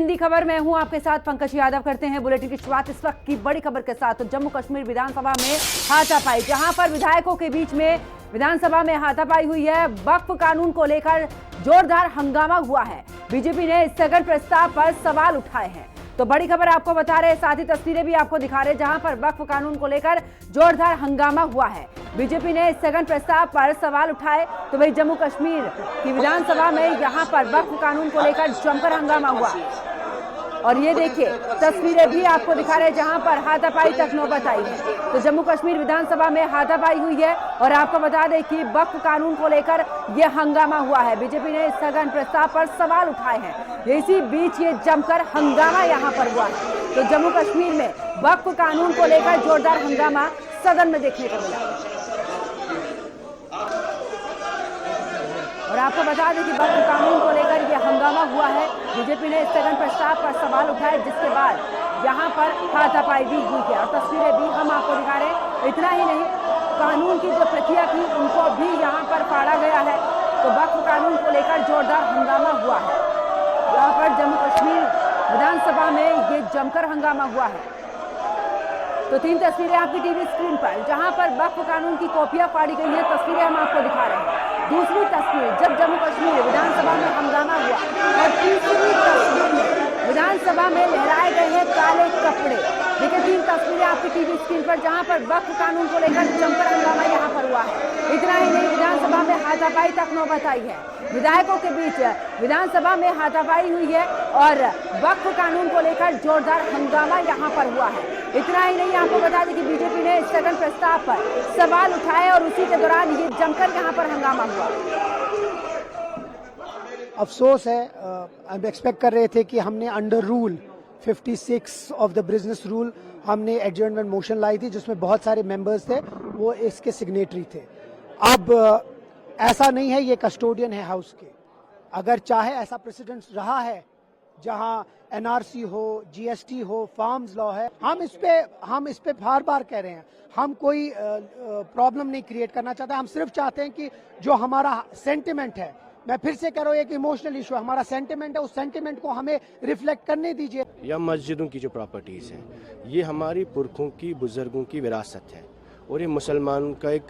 हिंदी खबर में हूं आपके साथ पंकज यादव। करते हैं बुलेटिन की शुरुआत इस वक्त की बड़ी खबर के साथ। तो जम्मू कश्मीर विधानसभा में हाथापाई, जहां पर विधायकों के बीच में विधानसभा में हाथापाई हुई है। वक्फ कानून को लेकर जोरदार हंगामा हुआ है। बीजेपी ने स्थगन प्रस्ताव पर सवाल उठाए हैं। तो बड़ी खबर आपको बता रहे हैं, साथ ही तस्वीरें भी आपको दिखा रहे हैं, जहां पर वक्फ कानून को लेकर जोरदार हंगामा हुआ है। बीजेपी ने स्थगन प्रस्ताव पर सवाल उठाए। तो वही जम्मू कश्मीर की विधानसभा में यहां पर वक्फ कानून को लेकर जमकर हंगामा हुआ। और ये देखिए तस्वीरें भी आपको दिखा रहे हैं, जहां पर हाथापाई तक नौबत आई है। तो जम्मू कश्मीर विधानसभा में हाथापाई हुई है और आपको बता दें कि वक्फ कानून को लेकर यह हंगामा हुआ है। बीजेपी ने स्थगन प्रस्ताव पर सवाल उठाए हैं। इसी बीच ये जमकर हंगामा यहां पर हुआ है। तो जम्मू कश्मीर में वक्फ कानून को लेकर जोरदार हंगामा सदन में देखने को मिला। और आपको बता दें कि वक्फ कानून को लेकर यह हंगामा हुआ है। बीजेपी ने स्थगन प्रस्ताव पर सवाल उठाए, जिसके बाद यहां पर हाथापाई भी हुई है। और तस्वीरें भी हम आपको दिखा रहे हैं। इतना ही नहीं, कानून की जो प्रतियां थी उनको भी यहां पर फाड़ा गया है। तो वक्फ कानून को लेकर जोरदार हंगामा हुआ है। यहाँ पर जम्मू कश्मीर विधानसभा में ये जमकर हंगामा हुआ है। तो 3 तस्वीरें आपकी टीवी स्क्रीन पर, जहां पर वक्फ कानून की कॉपियां फाड़ी गई हैं, तस्वीरें हम आपको दिखा रहे हैं। दूसरी तस्वीर जब जम्मू कश्मीर विधानसभा में हंगामा हुआ, और तीसरी तस्वीर में विधानसभा में लहराए गए हैं काले कपड़े। देखिए 3 तस्वीरें आपकी टीवी स्क्रीन पर, जहां पर वक्फ कानून को लेकर जमकर हंगामा यहां पर हुआ है। इतना ही नहीं, विधानसभा में हाथापाई तक नौबत आई है। विधायकों के बीच विधानसभा में हाथापाई हुई है और वक्फ कानून को लेकर जोरदार हंगामा यहां पर हुआ है। इतना ही नहीं, आपको बता दें कि बीजेपी ने स्थगन प्रस्ताव पर सवाल उठाए और उसी के दौरान ये जमकर यहां पर हंगामा हुआ। अफसोस है, हम एक्सपेक्ट कर रहे थे कि हमने under rule 56 of the business rule हमने एडजर्नमेंट मोशन लाई थी, जिसमें बहुत सारे मेंबर्स थे, वो इसके सिग्नेटरी थे। अब ऐसा नहीं है, ये कस्टोडियन है हाउस के। अगर चाहे ऐसा प्रेसिडेंट रहा है जहां एनआरसी हो, जीएसटी हो, फार्म्स लॉ है, हम इस पे बार बार कह रहे हैं, हम कोई प्रॉब्लम नहीं क्रिएट करना चाहते। हम सिर्फ चाहते हैं कि जो हमारा सेंटिमेंट है, मैं फिर से कह रहा हूँ, एक इमोशनल इशू है, हमारा सेंटिमेंट है, उस सेंटिमेंट को हमें रिफ्लेक्ट करने दीजिए। या मस्जिदों की जो प्रॉपर्टीज हैं, ये हमारी पुरखों की, बुजुर्गों की विरासत है और ये मुसलमान का एक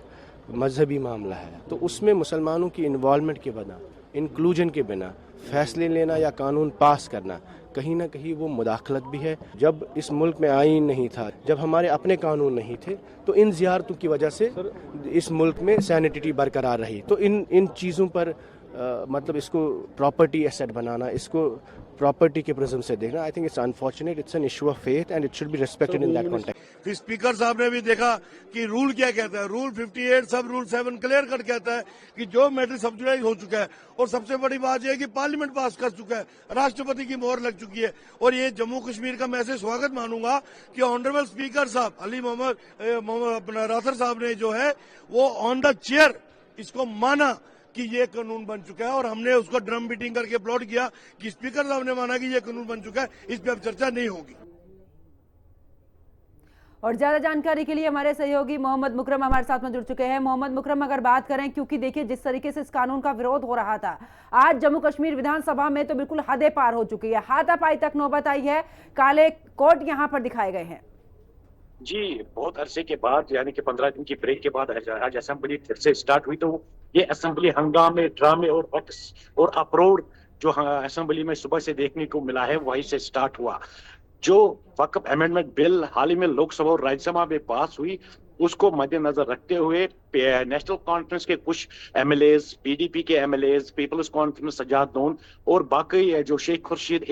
मजहबी मामला है। तो उसमें मुसलमानों की इन्वॉल्वमेंट के बिना, इंक्लूजन के बिना फैसले लेना या कानून पास करना कहीं ना कहीं वो मुदाखलत भी है। जब इस मुल्क में आईन नहीं था, जब हमारे अपने कानून नहीं थे, तो इन ज़ियारतों की वजह से इस मुल्क में सैनिटिटी बरकरार रही। तो इन चीज़ों पर मतलब इसको प्रॉपर्टी एसेट बनाना, इसको प्रॉपर्टी के प्रिज्म से देखना, I think it's unfortunate, it's an issue of faith and it should be respected in that context. फिर स्पीकर साहब ने भी देखा कि रूल क्या कहता है। रूल 58 सब रूल 7 क्लियर कट कहता है कि जो मैटर सब्जुडाइज हो चुका है, और सबसे बड़ी बात यह है कि पार्लियामेंट पास कर चुका है, राष्ट्रपति की मोहर लग चुकी है। और ये जम्मू कश्मीर का मैं ऐसे स्वागत मानूंगा कि ऑनरेबल स्पीकर साहब अली मोहम्मद राथर साहब ने जो है वो ऑन द चेयर इसको माना कि ये कानून बन चुका है, और हमने उसको ड्रम बीटिंग करके अपलोड किया कि स्पीकर साहब ने माना कि ये कानून बन चुका है, इस पे अब चर्चा नहीं होगी। और ज्यादा जानकारी के लिए हमारे सहयोगी मोहम्मद मुकरम हमारे साथ में जुड़ चुके हैं। मोहम्मद मुकरम, अगर बात करें, क्योंकि देखिए जिस तरीके से इस कानून का विरोध हो रहा था, आज जम्मू कश्मीर विधानसभा में तो बिल्कुल हदें पार हो चुकी है। हाथापाई तक नौबत आई है, काले कोट यहां पर दिखाए गए हैं। जी, बहुत अरसे के बाद, यानी कि 15 दिन की ब्रेक के बाद आज असेंबली फिर से स्टार्ट हुई। तो ये असेंबली हंगामे, ड्रामे और रक्स और अप्रोड़ जो असेंबली में सुबह से देखने को मिला है, वहीं से स्टार्ट हुआ। जो वक्फ अमेंडमेंट बिल हाल ही में लोकसभा और राज्यसभा में पास हुई, उसको मद्देनजर रखते हुए नेशनल कॉन्फ्रेंस के कुछ एमएलएज, पीडीपी के MLAs, People's Conference Sajad Lone और बाकी जो शेख खुर्शीद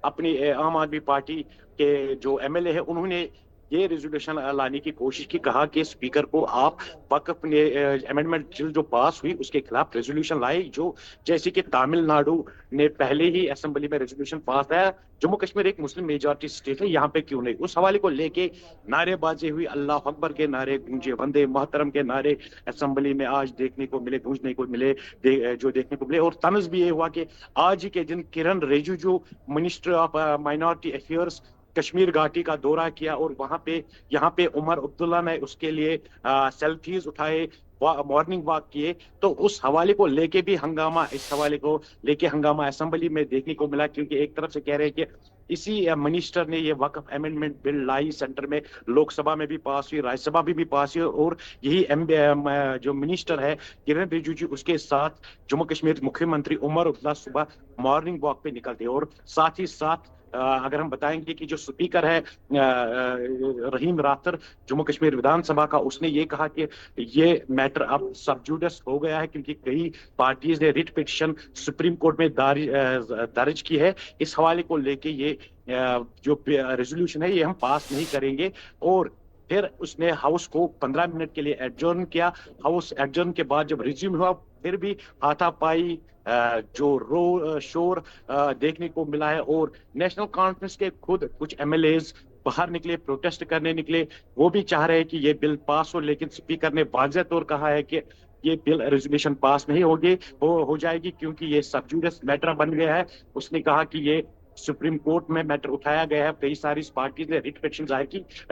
अपनी आम आदमी पार्टी के जो एमएलए है, उन्होंने ये रेजोल्यूशन लाने की कोशिश की। कहा कि स्पीकर को आप वक्फ ने अमेंडमेंट बिल जो पास हुई उसके खिलाफ रेजोल्यूशन लाए, जो जैसे कि तमिलनाडु ने पहले ही असेंबली में रेजोल्यूशन पास है। जम्मू कश्मीर एक मुस्लिम मेजॉरिटी स्टेट है, यहाँ पे क्यों नहीं? उस हवाले को लेके नारेबाजी हुई, अल्लाह अकबर के नारे गूंजे, वंदे मातरम के नारे असेंबली में आज देखने को मिले, गूंजने को मिले, जो देखने को मिले। और तनज भी ये हुआ कि आज ही के दिन Kiren Rijiju, minister of minority affairs, Kashmir घाटी का दौरा किया और वहां पे यहाँ पे उमर अब्दुल्ला ने उसके लिए सेल्फीज उठाए, मॉर्निंग वॉक किए, तो उस हवाले को लेके भी हंगामा, इस हवाले को लेके हंगामा असेंबली में देखने को मिला, क्योंकि एक तरफ से कह रहे हैं कि इसी मिनिस्टर ने ये वक्फ अमेंडमेंट बिल लाई, सेंटर में लोकसभा में भी पास हुई, राज्यसभा में भी पास हुई, और यही जो मिनिस्टर है किरण रिजिजू, उसके साथ जम्मू कश्मीर मुख्यमंत्री उमर अब्दुल्ला सुबह मॉर्निंग वॉक पे निकलते, और साथ ही साथ अगर हम बताएंगे कि जो स्पीकर है रहीम राथर जम्मू कश्मीर विधानसभा का, उसने ये कहा कि ये मैटर अब सब जुडिस हो गया है, क्योंकि कई पार्टीज ने रिट पिटीशन सुप्रीम कोर्ट में दर्ज की है, इस हवाले को लेके ये जो रेजोल्यूशन है ये हम पास नहीं करेंगे। और फिर उसने हाउस को 15 मिनट के लिए एडजर्न किया। हाउस एडजर्न के बाद जब रिज्यूम हुआ, फिर भी हाथापाई जो शोर देखने को मिला है, और नेशनल कॉन्फ्रेंस के खुद कुछ एमएलएज बाहर निकले, प्रोटेस्ट करने निकले, वो भी चाह रहे हैं कि ये बिल पास हो, लेकिन स्पीकर ने वाज़ेह तौर कहा है कि ये बिल रेजोल्यूशन पास नहीं होगी, हो जाएगी, क्योंकि ये सब जुडिस मैटर बन गया है। उसने कहा कि ये सुप्रीम कोर्ट में मैटर उठाया गया है, कई सारी पार्टीज ने रिट पिटीशन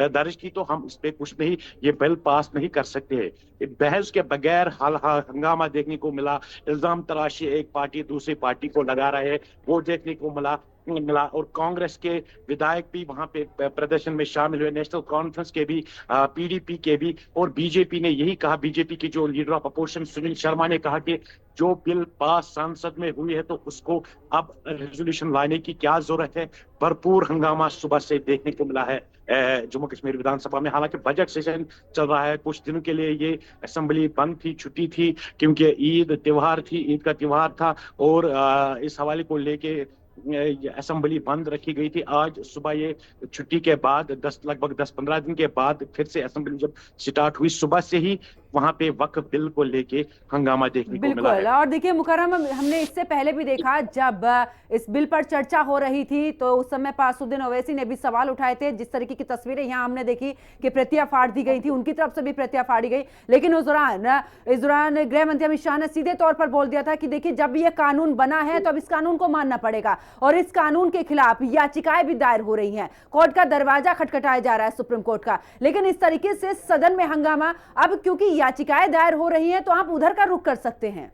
दर्ज की, तो हम इस पे कुछ नहीं, ये बिल पास नहीं कर सकते हैं। बहस के बगैर हंगामा देखने को मिला, इल्जाम तराशी एक पार्टी दूसरी पार्टी को लगा रहे हैं, वो देखने को मिला। और कांग्रेस के विधायक भी वहां पे प्रदर्शन में शामिल हुए, नेशनल कॉन्फ्रेंस के भी, पीडीपी के भी, और बीजेपी ने यही कहा, बीजेपी के जो leader of opposition Sunil Sharma ने कहा कि जो बिल पास संसद में हुई है, तो उसको अब रेजोल्यूशन लाने की क्या जरूरत है। भरपूर हंगामा सुबह से देखने को मिला है जम्मू कश्मीर विधानसभा में। हालांकि बजट सेशन चल रहा है, कुछ दिनों के लिए ये असेंबली बंद थी, छुट्टी थी, क्योंकि ईद त्योहार थी, ईद का त्योहार था, और इस हवाले को लेके असेंबली बंद रखी गई थी। आज सुबह ये छुट्टी के बाद लगभग 10-15 दिन के बाद फिर से असेंबली जब स्टार्ट हुई, सुबह से ही वहां पे वक्फ बिल को लेके हंगामा देखने को मिला है। बिल्कुल, और देखिए मुकर्रम, हमने इससे पहले भी देखा जब इस बिल पर चर्चा हो रही थी, तो उस समय पासुद्दीन ओवैसी ने भी सवाल उठाए थे। जिस तरीके की तस्वीरें यहाँ हमने देखी कि प्रतिया फाड़ दी गई थी, उनकी तरफ से भी प्रतिया फाड़ी गई, लेकिन इस दौरान गृह मंत्री अमित शाह ने सीधे तौर पर बोल दिया था कि देखिए जब ये कानून बना है तो अब इस कानून को मानना पड़ेगा, और इस कानून के खिलाफ याचिकाएं भी दायर हो रही हैं, कोर्ट का दरवाजा खटखटाया जा रहा है सुप्रीम कोर्ट का। लेकिन इस तरीके से सदन में हंगामा, अब क्योंकि याचिकाएं दायर हो रही हैं तो आप उधर का रुख कर सकते हैं।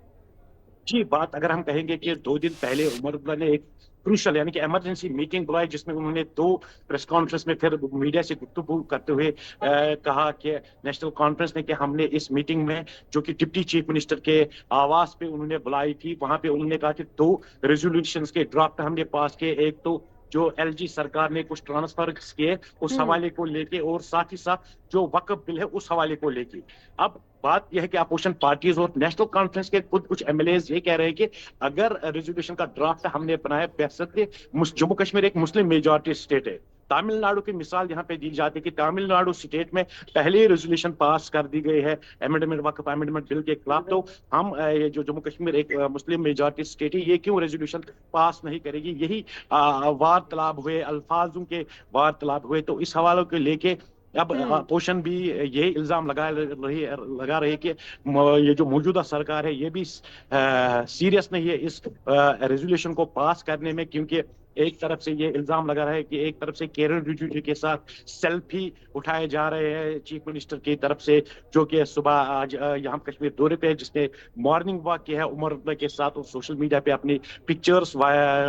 जी, बात अगर हम कहेंगे कि 2 दिन पहले उमर अब्दुल्ला ने एक क्रूशल यानी कि इमरजेंसी मीटिंग बुलाई, जिसमें उन्होंने 2 प्रेस कॉन्फ्रेंस में फिर मीडिया से गुफ्तगू करते हुए कहा कि नेशनल कॉन्फ्रेंस ने कि हमने इस मीटिंग में, जो कि डिप्टी चीफ मिनिस्टर के आवास पे उन्होंने बुलाई थी, वहां पे उन्होंने कहा कि 2 रेजोल्यूशंस के ड्राफ्ट हमने पास किए, एक तो जो एलजी सरकार ने कुछ ट्रांसफर किए उस हवाले को लेके, और साथ ही साथ जो वक्फ बिल है उस हवाले को लेके। अब बात यह है कि अपोजिशन पार्टीज और नेशनल कॉन्फ्रेंस के खुद कुछ एमएलएज ये कह रहे हैं कि अगर रेजोल्यूशन का ड्राफ्ट हमने बनाया, बशर्ते जम्मू कश्मीर एक मुस्लिम मेजॉरिटी स्टेट है, तमिलनाडु की मिसाल यहाँ पे दी जाती है कि तमिलनाडु स्टेट में पहले ही रेजोल्यूशन पास कर दी गई है अमेंडमेंट, वक्फ अमेंडमेंट बिल के खिलाफ, तो हम ये जो जम्मू कश्मीर एक मुस्लिम मेजॉरिटी स्टेट है, ये क्यों रेजोल्यूशन पास नहीं करेगी। यही वार्तालाप हुए, अल्फाजों के वार्तालाप हुए, तो इस हवालों को लेके अब अपोजिशन भी यही इल्जाम लगा रही है कि ये जो मौजूदा सरकार है ये भी सीरियस नहीं है इस रेजोल्यूशन को पास करने में, क्योंकि एक तरफ से ये इल्जाम लगा रहा है कि एक तरफ से किरण रिजिजू के साथ सेल्फी उठाए जा रहे हैं चीफ मिनिस्टर की तरफ से, जो कि सुबह आज यहाँ कश्मीर दौरे पे है, जिसने मॉर्निंग वॉक किया है उमर अब्दुल्ला के साथ, और सोशल मीडिया पे अपनी पिक्चर्स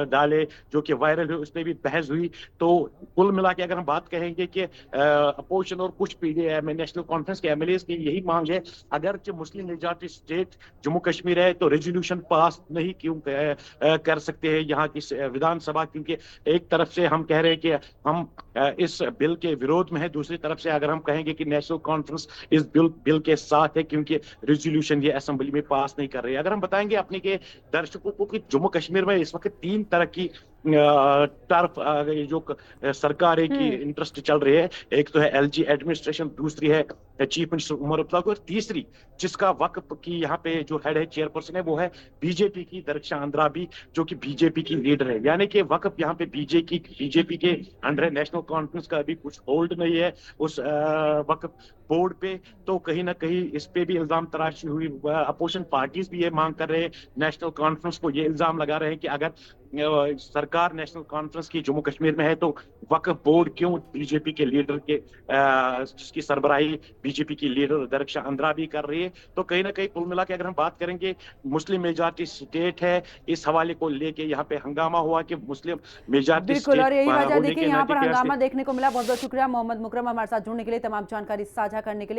डाले जो कि वायरल हुए, उस पर भी बहस हुई। तो कुल मिला के अगर हम बात कहेंगे कि अपोजिशन और कुछ पीडीएम नेशनल कॉन्फ्रेंस के एमएलए की यही मांग है, अगर Muslim majority state Jammu Kashmir है तो रेजोल्यूशन पास नहीं क्यों कर सकते हैं यहाँ की विधानसभा, क्योंकि एक तरफ से हम कह रहे हैं कि हम इस बिल के विरोध में है, दूसरी तरफ से अगर हम कहेंगे कि नेशनल कॉन्फ्रेंस इस बिल के साथ है क्योंकि रेजोल्यूशन ये असेंबली में पास नहीं कर रही है। अगर हम बताएंगे अपने के दर्शकों को कि जम्मू कश्मीर में इस वक्त 3 तरह की टर्फ जो सरकार की इंटरेस्ट चल रही है, एक तो है एलजी एडमिनिस्ट्रेशन, दूसरी है चीफ मिनिस्टर उमर अब्दुल्ला को, और तीसरी जिसका वक्फ की यहाँ पे जो हेड है, चेयरपर्सन है, वो है बीजेपी की दरख्शां अंद्राबी, जो कि बीजेपी की लीडर है। यानी कि वक्फ यहाँ पे बीजेपी के अंडर नेशनल कॉन्फ्रेंस का भी कुछ होल्ड नहीं है उस वक्फ बोर्ड पे, तो कहीं ना कहीं इस पे भी इल्जाम तराशी हुई। अपोजिशन पार्टीज भी ये मांग कर रहे हैं, नेशनल कॉन्फ्रेंस को ये इल्जाम लगा रहे हैं कि अगर सरकार नेशनल कॉन्फ्रेंस की जम्मू कश्मीर में है, तो वक्फ बोर्ड क्यों बीजेपी के लीडर के जिसकी सरबराही बीजेपी की लीडर दरक्षा अंद्राबी कर रही है। तो कहीं ना कहीं कुल मिला के अगर हम बात करेंगे, मुस्लिम मेजॉरिटी स्टेट है, इस हवाले को लेके यहाँ पे हंगामा हुआ कि मुस्लिम मेजॉरिटी बिल्कुल, और स्टेट यही वजह होने देखिए के यहाँ नाते पर क्या हंगामा देखने को मिला। बहुत बहुत शुक्रिया मोहम्मद मुकरम हमारे साथ जुड़ने के लिए, तमाम जानकारी साझा करने के लिए।